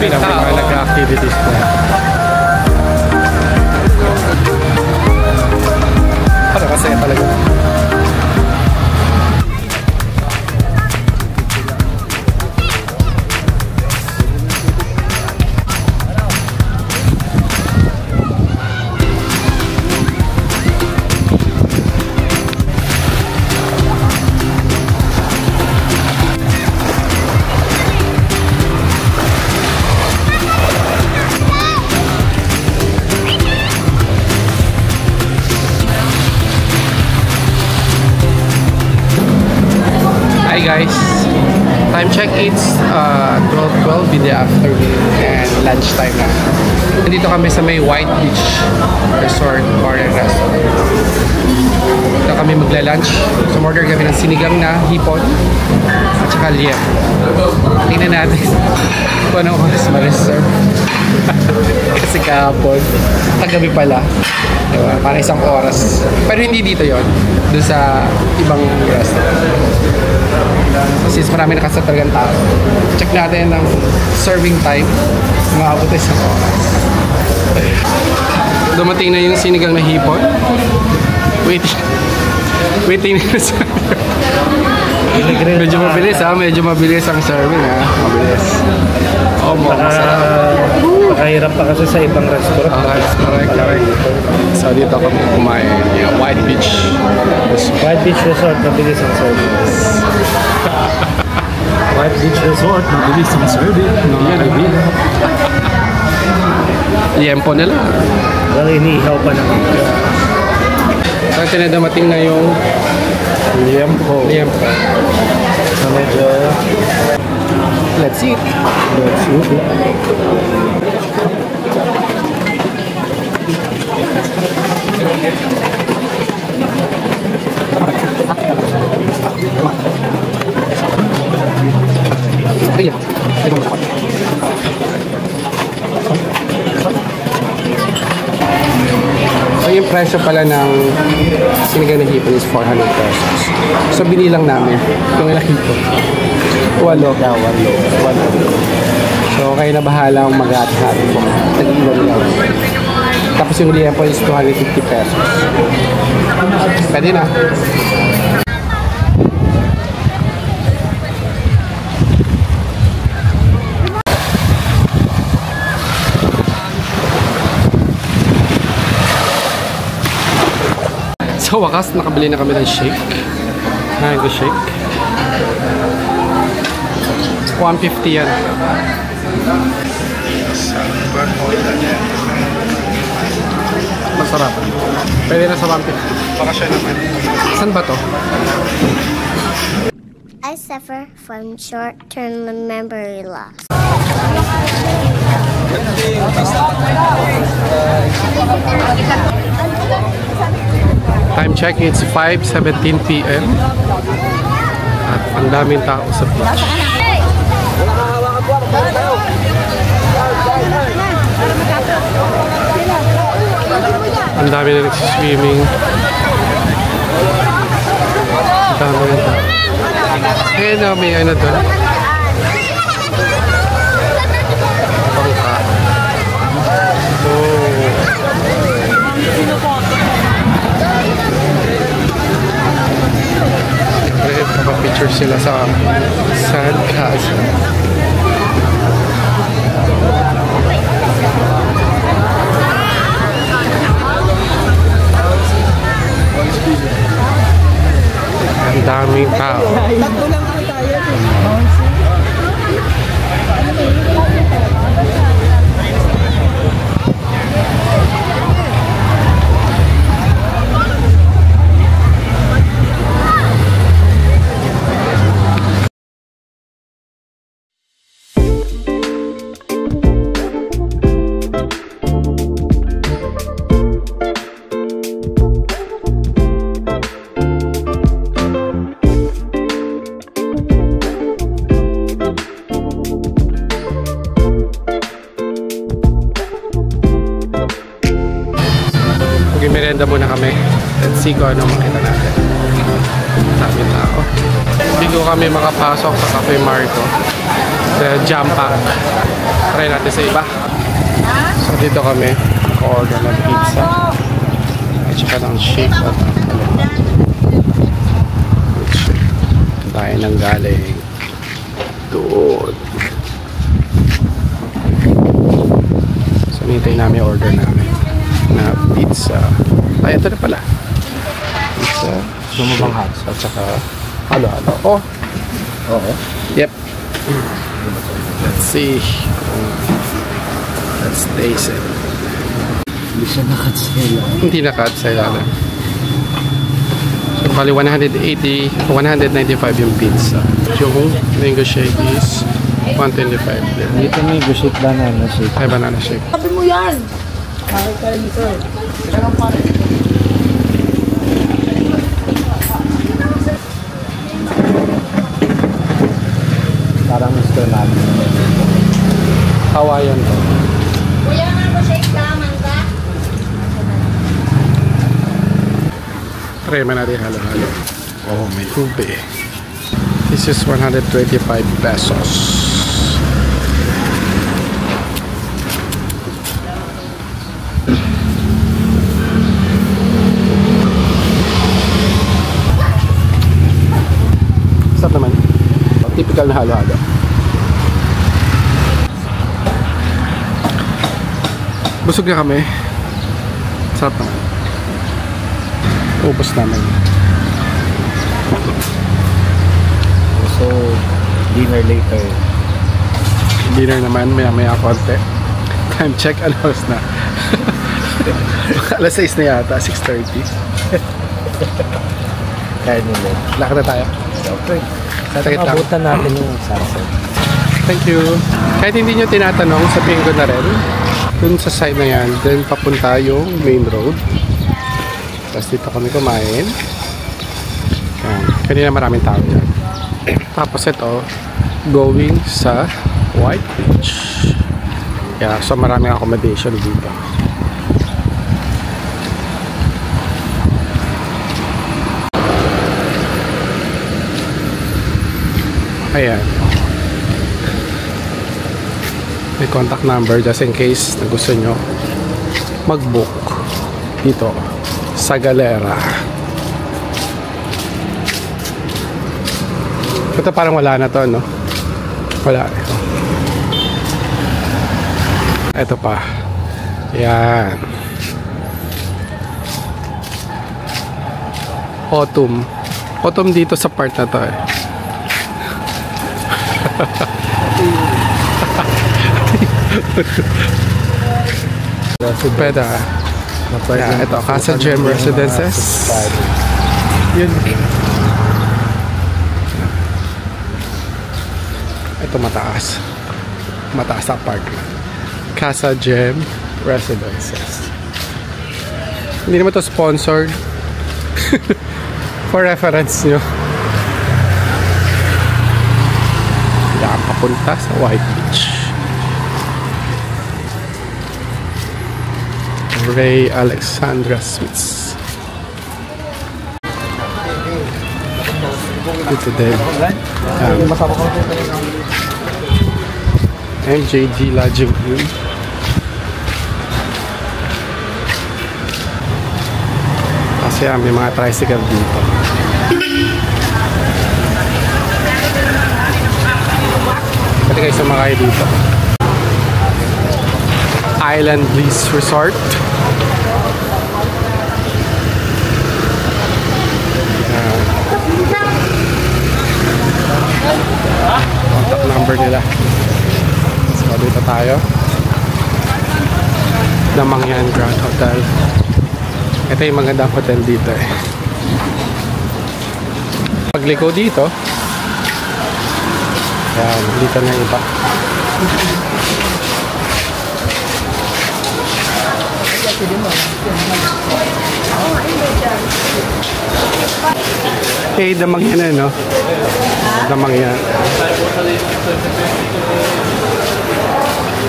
Maraming tao. Nag-activities na. Para kasi talaga. Hi guys, time check, it's 12 in the afternoon and lunchtime na. Nandito kami sa may White Beach Resort Bar and Restaurant. Dito kami magla-lunch. So order kami ng sinigang na hipon at saka liep. Tingnan natin kung anong oras ma-reserve. Kasi kahapon, kagabi pala. Diba? Para isang oras. Pero hindi dito yon, doon sa ibang restaurant. Since marami nakasatalagang tao, check natin ang serving time. Maabot ay isang oras. Dumating na yung sinigang na hipon. Waiting na sa medyo mabilis ha, medyo mabilis ang serving ha. Mabilis. Oh, masarap. Pakahirap pa kasi sa ibang restaurant. Correct. So dito kami kumain. Yeah, White Beach. White Beach Resort, mabilis ang service. White Beach Resort, mabilis ang service. Liempo na lang. Well, iniihaw pa naman. Kasi na dumating na yung Liempo. So medyo... Let's eat. So yung presyo pala ng sinigang na hipon is 400 pesos. So binilang namin kung ilang hipon. 8. So kayo na bahalang mag-hati-hati po. Tag-ilan lang. Tapos yung liempo is 250 pesos. Pwede na. Sa wakas, nakabili na kami ng shake. Mango shake. 150 yan. Masarap. Pwede na sa 150. Baka siya naman. Saan ba to? I suffer from short-term memory loss. Time check, it's 5:17 p.m. At ang daming tao sa beach. Ang dami na nagsiswimming. Ang dami na tao. Kaya na may ano doon. Bangka. Picture sila sa sandcastle. Ang daming tao. Merienda muna kami. Let's see kung ano makita natin. Sabi tao. Hindi ko kami makapasok sa Cafe Marco. The jam pack. Try natin sa iba. So dito kami order ng pizza at saka ng shake at tayo nang galing doon. So nintay namin order namin na pizza. Ay, ito na pala pizza, Lumabang hot. at saka halo-halo. Oh, Oo. yep. Let's see. Let's taste it. Hindi siya nakatsela. Hindi na-cut sa ilalim. So, bali 195 yung pizza. Yung mango shake is 125 din. Dito may gushit banana shake. Ay, banana shake. Sabi mo yan! Bakit tayo dito? Parang gusto namin. Hawaiian to. Kuya, mango shake ka, mangga? Try man natin halo-halo. Oh, may ube. This is 125 pesos. Sarap naman. Typical na halo-halo. Busog na kami. Sarap naman. Ubos namin. So, dinner later. Dinner naman, maya-maya konti. Time check, alas na. Alas 6 na yata, 6:30. Kaya nila. Lakad na tayo. Okay. Sakit lang. Abutan natin yung sunset. Thank you. Kahit hindi nyo tinatanong, sabihin ko na rin. Dun sa side na yan, then papunta yung main road. Tapos dito kami kumain. Yan. Kanina maraming tao dyan. Tapos ito, going sa White Beach. Yeah, so maraming accommodation dito. Ayan. May contact number just in case na gusto nyo mag-book dito sa Galera. Ito parang wala na to, no? Wala. Ito pa. Yan. Autumn. Autumn dito sa part na to eh. Pwede ah. Yeah, ito, Casa Gem Residences. Yun. Ito mataas. Mataas sa apartment. Casa Gem Residences. Hindi naman to sponsored. For reference nyo. Yan, papunta sa White Beach. Ray Alexandra Suites. Ito din. MJG Lodging Inn. Kasi may mga tricycle dito. Pwede kayo sumakay dito. Island Breeze Resort. Contact number nila. So dito tayo. Damangyan Grand Hotel. Ito yung magandang hotel dito eh. Pagliko dito, yan, dito na iba. Eh, Damangyan na, no? Damangyan.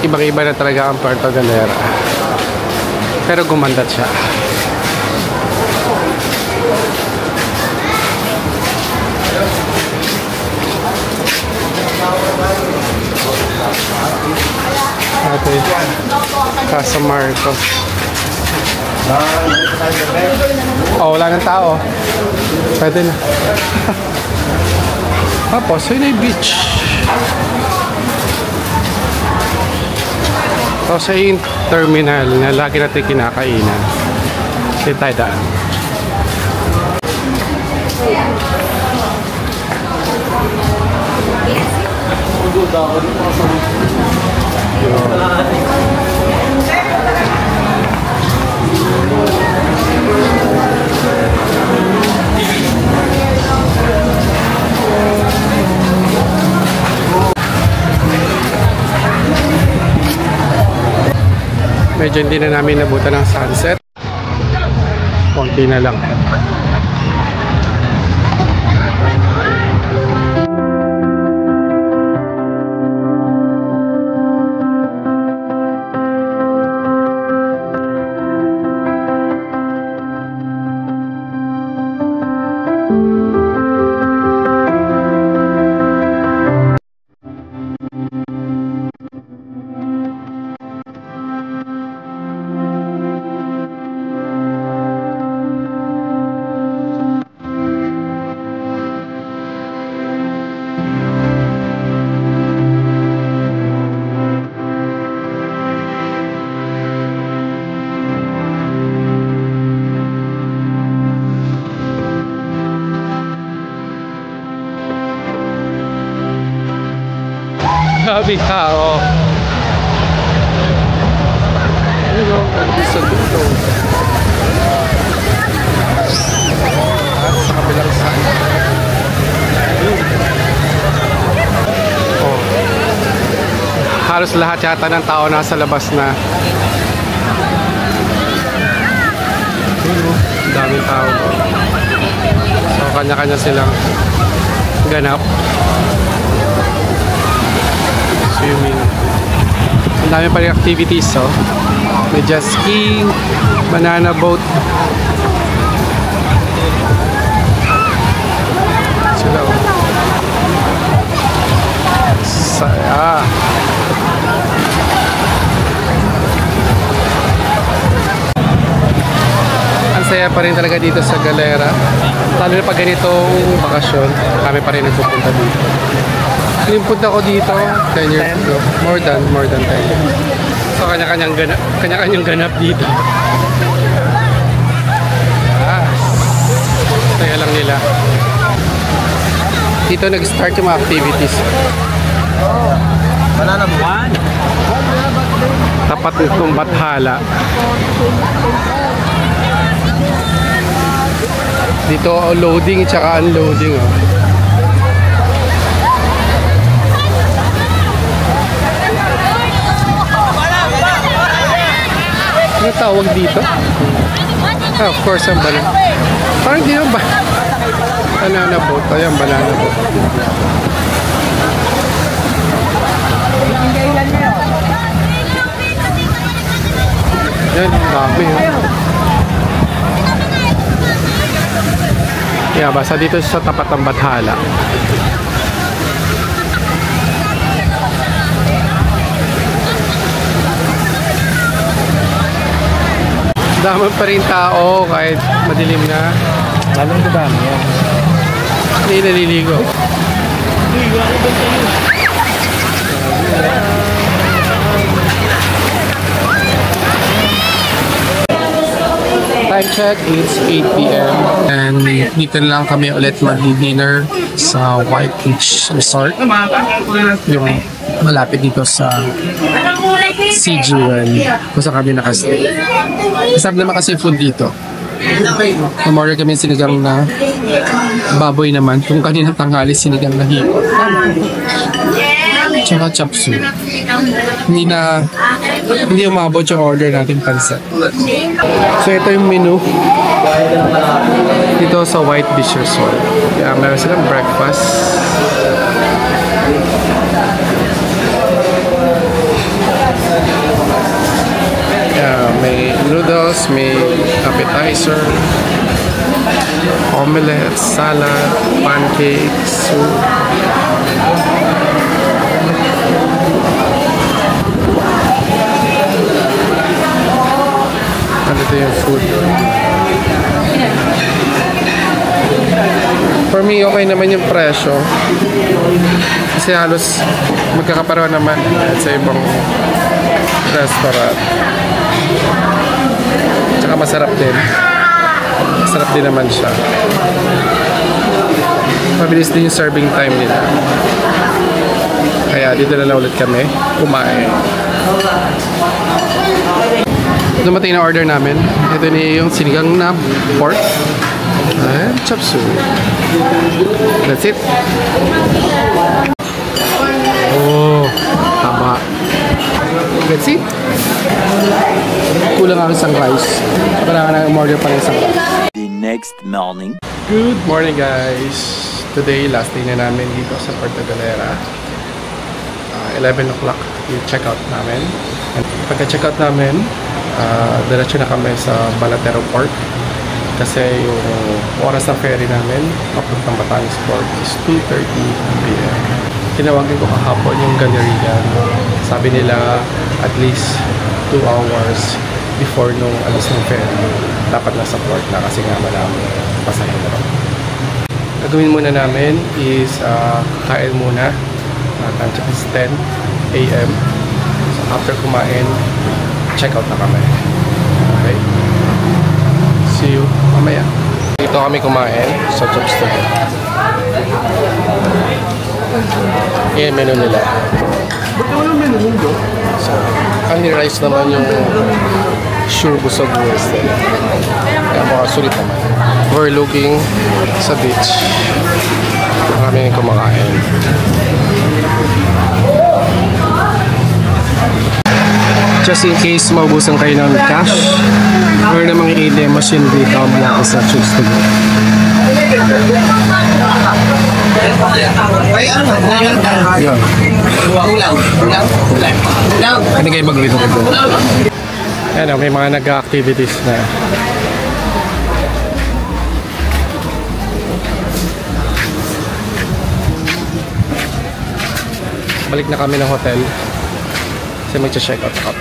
Ibang-iba na talaga ang Puerto Galera. Pero gumandat siya. Casa Marcos. Oh, wala ng tao. Pwede na. Tapos, yun ay beach. Tapos, yung terminal na lagi natin kinakainan. Dito tayo daan. Medyo hindi na namin nabutan ng sunset. Konti na lang. Grabe tao. Ano sa dito? At sa kabilang side. Oh. Halos lahat yata ng tao nasa labas na. Daming tao. So kanya-kanya silang ganap. Swimming. Ang dami pa rin activities, so may jet skiing, banana boat. Sila, oh. Ang saya pa rin talaga dito sa Galera. Lalo na pag ganitong bakasyon, kami pa rin nagpupunta dito. Yung punta ko dito 10 years ago. More than 10 years. So kanya-kanyang ganap dito. Saya lang nila. Dito nag-start yung mga activities. Banana buwan. Tapat nitong Bathala. Dito loading tsaka unloading, oh. Ano tawag dito? Of course, ang banana. Parang hindi naman banana boat. Ayan, banana boat. Yan, dami. Yeah, basta dito sa tapat ng Bathala. Dami pa rin tao kahit madilim na. Lalong dami yan. Hindi naliligo. Time check, it's 8 p.m. And dito na lang kami ulit mag-dinner sa White Beach Resort. Yung malapit dito sa CG1 kung saan kami nakastay. Masarap naman kasi food dito. Umorder kami sinigang na baboy naman. Kung kanina tanghali sinigang na hipon. Tsaka chop suey. Hindi umabot yung order natin pansit. So ito yung menu dito sa White Beach Resort. Kaya meron silang breakfast. May noodles, may appetizer, omelette, salad, pancakes, soup. Ito yung food. For me, okay naman yung presyo. Kasi halos magkakapareho naman sa ibang restaurant. Tsaka masarap din. Masarap din naman siya. Mabilis din yung serving time nila. Kaya dito na lang ulit kami kumain. Dumating na order namin. Ito yung sinigang na pork. And chop suey. That's it. Oh, tama. That's it. Kulang ang isang rice. Kailangan na order pa ng isang rice. The next morning. Good morning guys. Today, last day na namin dito sa Puerto Galera. 11 o'clock yung check-out namin. And pagka-check-out namin, diretso na kami sa Balatero Port. Kasi yung oras ng ferry namin papuntang Batangas Port is 2:30 p.m. Tinawagan ko kahapon yung Galerian. Sabi nila at least 2 hours before nung alis ng ferry dapat nasa port na kasi nga marami pasahero. Gagawin muna namin is kain muna. Time check is 10 a.m. So after kumain, check out na kami. Okay? See you mamaya. Dito kami kumain sa Chopstick. Yan yung menu nila. Ba't naman ang menu nyo? So, only rice naman yung sure busog western. Kaya mga sulit naman. We're looking sa beach. Kami yung kumakain. Just in case maubusan kayo ng cash, or namang ATM machine dito malapit sa Choose to Go. Yun. Ano kayo mag-video ko doon? Yan o, may mga nag-activities na. Balik na kami ng hotel kasi mag-check out na kami.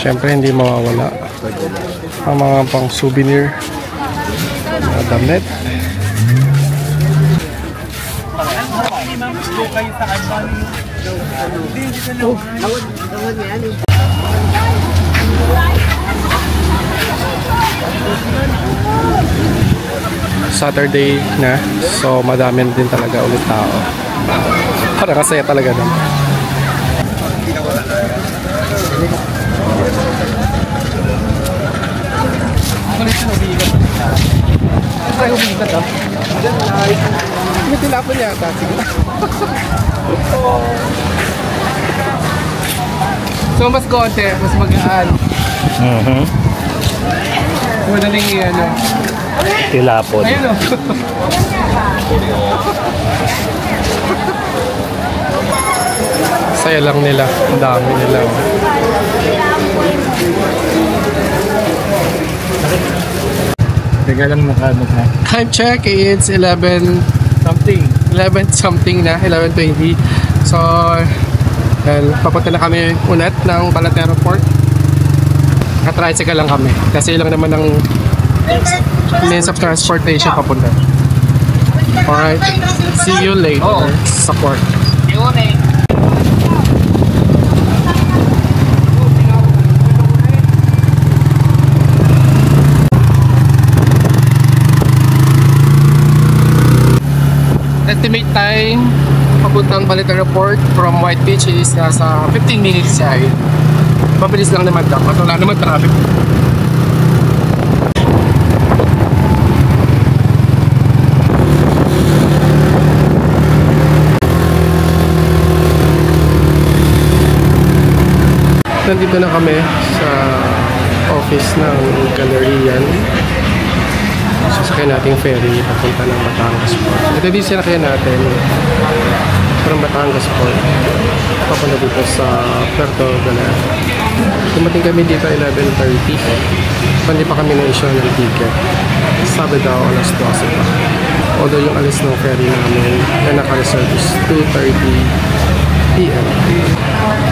Siyempre hindi mawawala ang mga pang souvenir, mga damit. Saturday na, so madami din talaga ulit tao. Para kasaya talaga naman. Ay, umigat ah. May tinapon yata. So, mas konti, mas magaan. Madaling ano. Tilapon. Ayun o. Saya lang nila. Ang dami nila. Teka lang nakamot na. Time check, it's 11 something na, 11:20. So, papunta na kami ulit ng Balatero Port. Naka-tricycle lang kami. Kasi lang naman ng means of transportation papunta. Alright, see you later sa port. Estimate time papuntang Balatero Port from White Beach is nasa 15 minutes siya. Mabilis lang naman dapat. Wala naman traffic. Nandito na kami sa office ng Galerian. Sasakyan natin yung ferry papunta ng Batangas Port. Ito din sinakyan natin from Batangas Port papunta dito sa Puerto Galera. Dumating kami dito 11:30. Hindi pa kami na-issue ng ticket. Sabi daw alas 12 pa. Although yung alis ng ferry namin na naka-reserve is 2:30 p.m.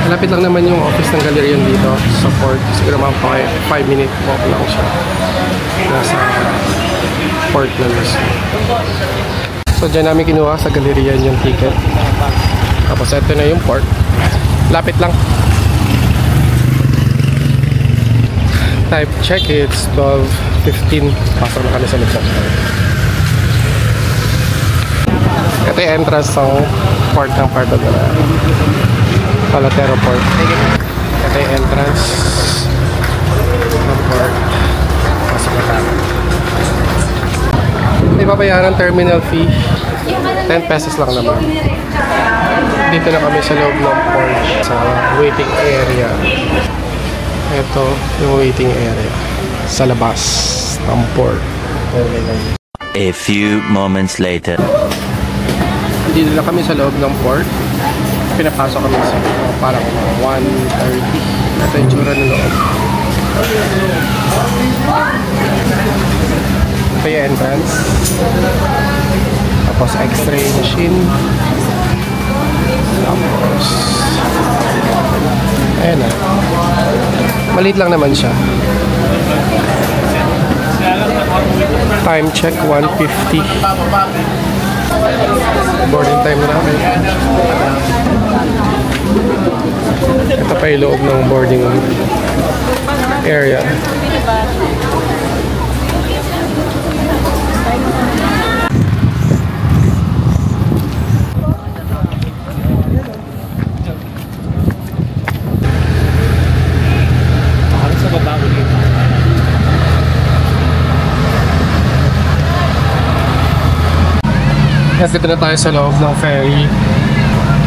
Malapit lang naman yung office ng Galerian dito sa port. Siguro mga 5-minute walk lang siya. Nasa port na mismo. So dyan namin kinuha sa Galerian yung ticket. Tapos ito na yung port. Lapit lang. Type check, it's 12:15. Pasok na kami sa loob ng port. Ito yung entrance ng port ng Puerto Galera. Palatero Port. Ito yung entrance ng port. Pasok na kami. May babayaran terminal fee. 10 pesos lang naman. Dito na kami sa loob ng port sa waiting area. Ito yung waiting area sa labas ng port. A few moments later. Dito na kami sa loob ng port. Pinapasok kami sa parang 1:30. Ito yung tsura ng loob. Ito yung entrance. Tapos x-ray machine. Tapos ayan na. Maliit lang naman siya. Time check 1:50. Boarding time na namin. Ito pa yung loob ng boarding area. Sa baba ulit. Yes, dito na tayo sa loob ng ferry.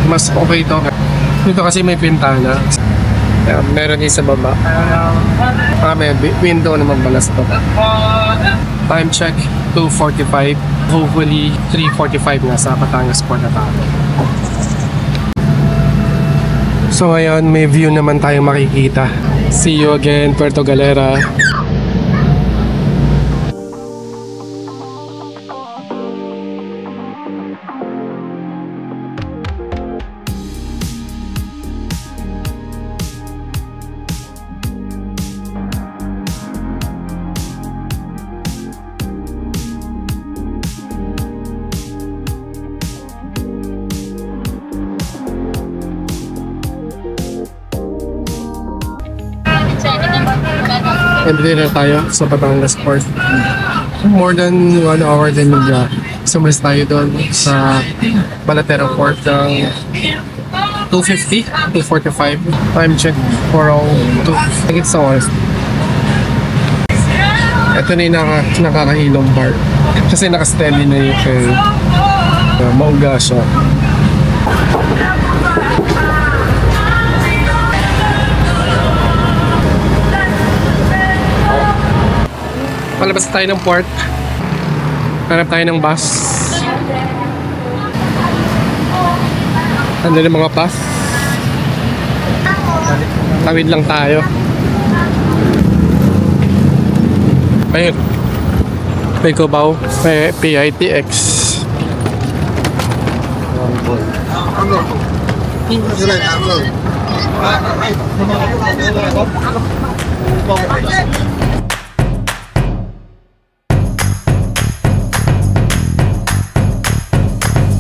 Mas okay ito. Dito kasi may pintana. Meron din sa baba. May window naman balas to. Time check 2:45. Hopefully 3:45 na sa Batangas Port na tayo. So ngayon may view naman tayong makikita. See you again, Puerto Galera. And then na tayo sa Batangas Port. More than 1 hour din yung biyahe. Sumalis tayo doon sa Palatero Port ng 2:50, 2:45. Time check 4:02. Higit sa oras. Ito na yung nakakahilong part. Kasi nakasteady na yung ferry. Maungga siya. Palabas tayo ng port. Hanap tayo ng bus. Nandun yung mga bus. Tawid lang tayo. Ayun. May Cubao. May PITX.